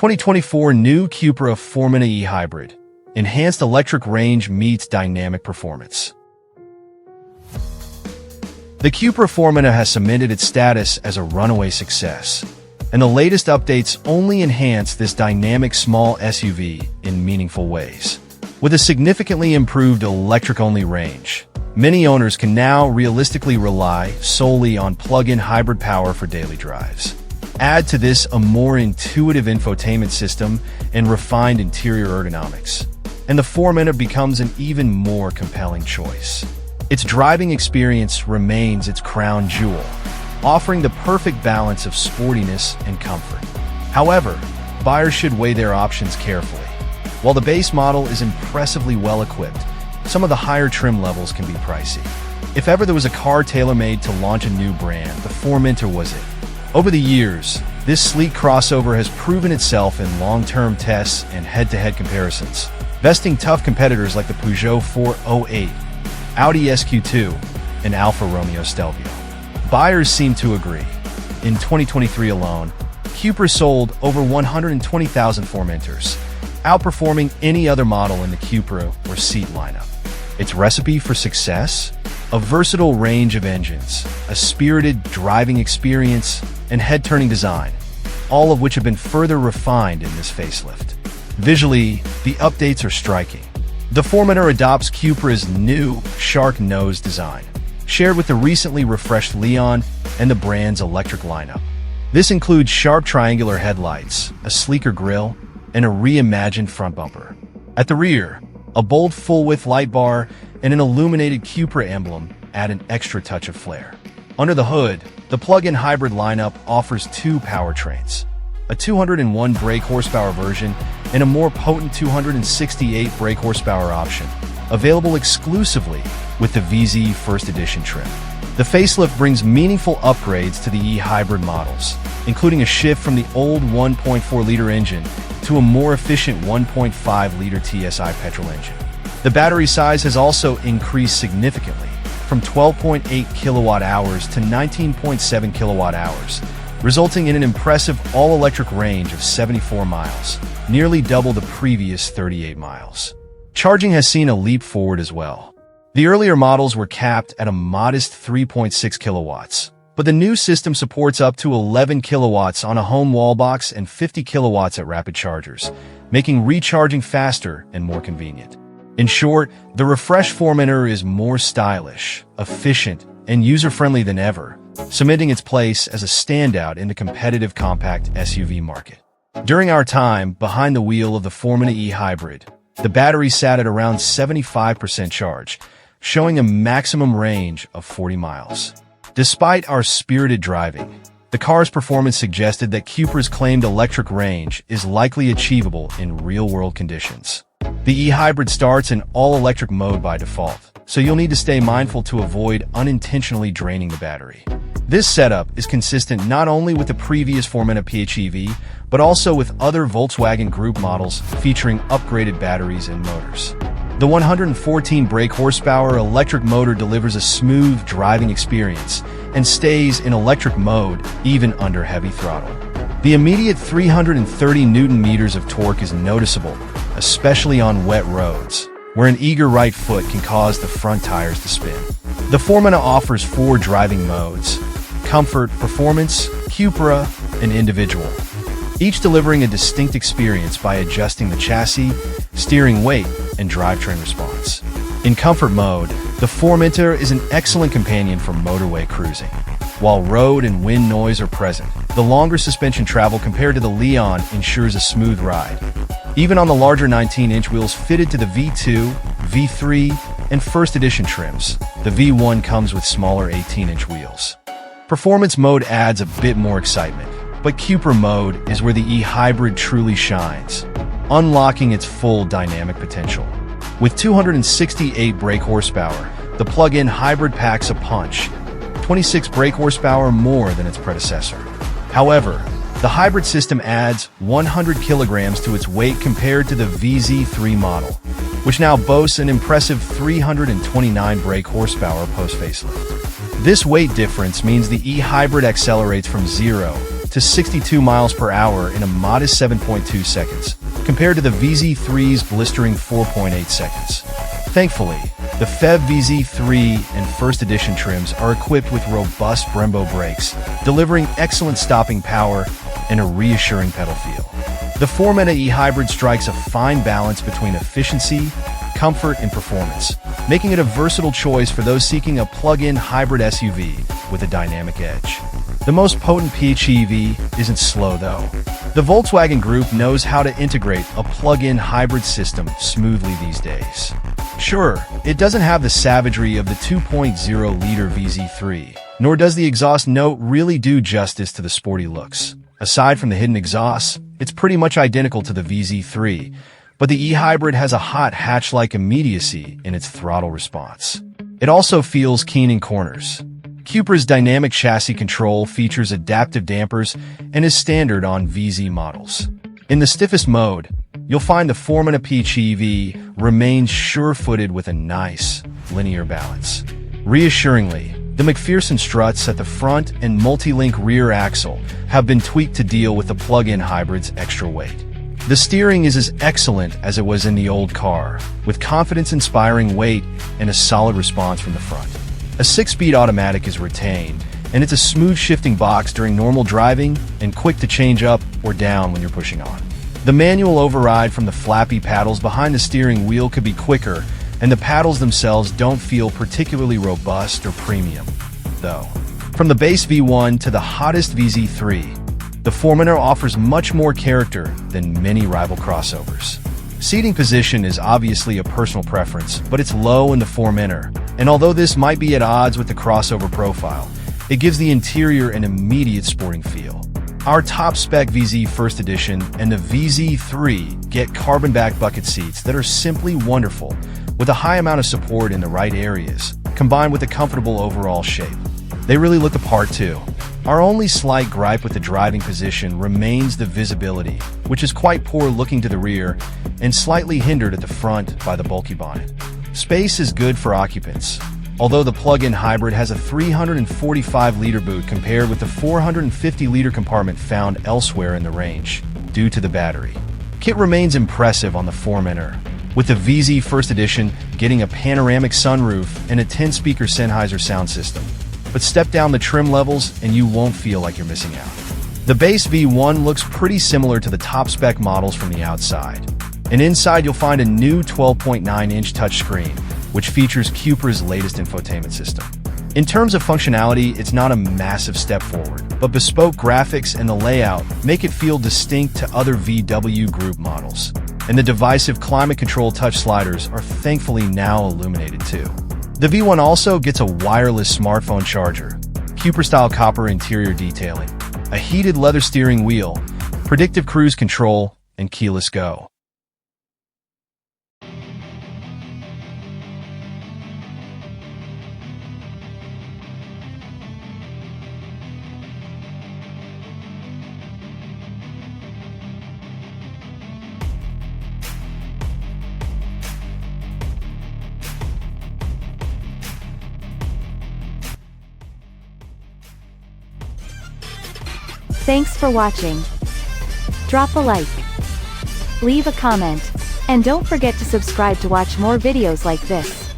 2024 new Cupra Formentor e-hybrid. Enhanced electric range meets dynamic performance. The Cupra Formentor has cemented its status as a runaway success, and the latest updates only enhance this dynamic small SUV in meaningful ways. With a significantly improved electric-only range, many owners can now realistically rely solely on plug-in hybrid power for daily drives. Add to this a more intuitive infotainment system and refined interior ergonomics, and the Formentor becomes an even more compelling choice. Its driving experience remains its crown jewel, offering the perfect balance of sportiness and comfort. However, buyers should weigh their options carefully. While the base model is impressively well-equipped, some of the higher trim levels can be pricey. If ever there was a car tailor-made to launch a new brand, the Formentor was it. Over the years, this sleek crossover has proven itself in long-term tests and head-to-head comparisons, besting tough competitors like the Peugeot 408, Audi SQ2, and Alfa Romeo Stelvio. Buyers seem to agree. In 2023 alone, Cupra sold over 120,000 Formentors, outperforming any other model in the Cupra or Seat lineup. Its recipe for success? A versatile range of engines, a spirited driving experience, and head-turning design, all of which have been further refined in this facelift. Visually, the updates are striking. The Formentor adopts Cupra's new shark nose design, shared with the recently refreshed Leon and the brand's electric lineup. This includes sharp triangular headlights, a sleeker grille, and a reimagined front bumper. At the rear, a bold full-width light bar and an illuminated Cupra emblem add an extra touch of flair. Under the hood, the plug-in hybrid lineup offers two powertrains, a 201 brake horsepower version and a more potent 268 brake horsepower option, available exclusively with the VZ First Edition trim. The facelift brings meaningful upgrades to the e-hybrid models, including a shift from the old 1.4-liter engine to a more efficient 1.5-liter TSI petrol engine. The battery size has also increased significantly, from 12.8 kilowatt-hours to 19.7 kilowatt-hours, resulting in an impressive all-electric range of 74 miles, nearly double the previous 38 miles. Charging has seen a leap forward as well. The earlier models were capped at a modest 3.6 kilowatts, but the new system supports up to 11 kilowatts on a home wall box and 50 kilowatts at rapid chargers, making recharging faster and more convenient. In short, the refreshed Formentor is more stylish, efficient, and user-friendly than ever, cementing its place as a standout in the competitive compact SUV market. During our time behind the wheel of the Formentor e-hybrid, the battery sat at around 75% charge, showing a maximum range of 40 miles. Despite our spirited driving, the car's performance suggested that Cupra's claimed electric range is likely achievable in real-world conditions. The e-hybrid starts in all-electric mode by default, so you'll need to stay mindful to avoid unintentionally draining the battery. This setup is consistent not only with the previous Formentor PHEV, but also with other Volkswagen Group models featuring upgraded batteries and motors. The 114 brake horsepower electric motor delivers a smooth driving experience and stays in electric mode even under heavy throttle. The immediate 330 Newton-meters of torque is noticeable, especially on wet roads, where an eager right foot can cause the front tires to spin. The Formentor offers 4 driving modes: Comfort, Performance, Cupra, and Individual, each delivering a distinct experience by adjusting the chassis, steering weight, and drivetrain response. In Comfort mode, the Formentor is an excellent companion for motorway cruising. While road and wind noise are present, the longer suspension travel compared to the Leon ensures a smooth ride. Even on the larger 19-inch wheels fitted to the V2, V3, and First Edition trims, the V1 comes with smaller 18-inch wheels. Performance mode adds a bit more excitement, but Cupra mode is where the e-hybrid truly shines, unlocking its full dynamic potential. With 268 brake horsepower, the plug-in hybrid packs a punch, 26 brake horsepower more than its predecessor. However, the hybrid system adds 100 kilograms to its weight compared to the VZ3 model, which now boasts an impressive 329 brake horsepower post-facelift. This weight difference means the e-hybrid accelerates from 0 to 62 miles per hour in a modest 7.2 seconds, compared to the VZ3's blistering 4.8 seconds. Thankfully, the PHEV VZ3 and First Edition trims are equipped with robust Brembo brakes, delivering excellent stopping power and a reassuring pedal feel. The Formentor e-hybrid strikes a fine balance between efficiency, comfort, and performance, making it a versatile choice for those seeking a plug-in hybrid SUV with a dynamic edge. The most potent PHEV isn't slow, though. The Volkswagen Group knows how to integrate a plug-in hybrid system smoothly these days. Sure, it doesn't have the savagery of the 2.0-liter VZ3, nor does the exhaust note really do justice to the sporty looks. Aside from the hidden exhaust, it's pretty much identical to the VZ3, but the e-hybrid has a hot hatch-like immediacy in its throttle response. It also feels keen in corners. Cupra's dynamic chassis control features adaptive dampers and is standard on VZ models. In the stiffest mode, you'll find the Formentor PHEV remains sure-footed with a nice, linear balance. Reassuringly, the McPherson struts at the front and multi-link rear axle have been tweaked to deal with the plug-in hybrid's extra weight. The steering is as excellent as it was in the old car, with confidence-inspiring weight and a solid response from the front. A 6-speed automatic is retained, and it's a smooth shifting box during normal driving and quick to change up or down when you're pushing on. The manual override from the flappy paddles behind the steering wheel could be quicker, and the paddles themselves don't feel particularly robust or premium, though. From the base V1 to the hottest VZ3, the Formentor offers much more character than many rival crossovers. Seating position is obviously a personal preference, but it's low in the Formentor, and although this might be at odds with the crossover profile, it gives the interior an immediate sporting feel. Our top-spec VZ First Edition and the VZ3 get carbon-back bucket seats that are simply wonderful, with a high amount of support in the right areas, combined with a comfortable overall shape. They really look the part too. Our only slight gripe with the driving position remains the visibility, which is quite poor looking to the rear and slightly hindered at the front by the bulky bonnet. Space is good for occupants, although the plug-in hybrid has a 345-liter boot compared with the 450-liter compartment found elsewhere in the range, due to the battery. Kit remains impressive on the Formentor, with the VZ First Edition getting a panoramic sunroof and a 10-speaker Sennheiser sound system. But step down the trim levels and you won't feel like you're missing out. The base V1 looks pretty similar to the top-spec models from the outside. And inside you'll find a new 12.9-inch touchscreen, which features Cupra's latest infotainment system. In terms of functionality, it's not a massive step forward, but bespoke graphics and the layout make it feel distinct to other VW Group models. And the divisive climate control touch sliders are thankfully now illuminated too. The V1 also gets a wireless smartphone charger, Cupra-style copper interior detailing, a heated leather steering wheel, predictive cruise control, and keyless go. Thanks for watching. Drop a like, leave a comment, and don't forget to subscribe to watch more videos like this.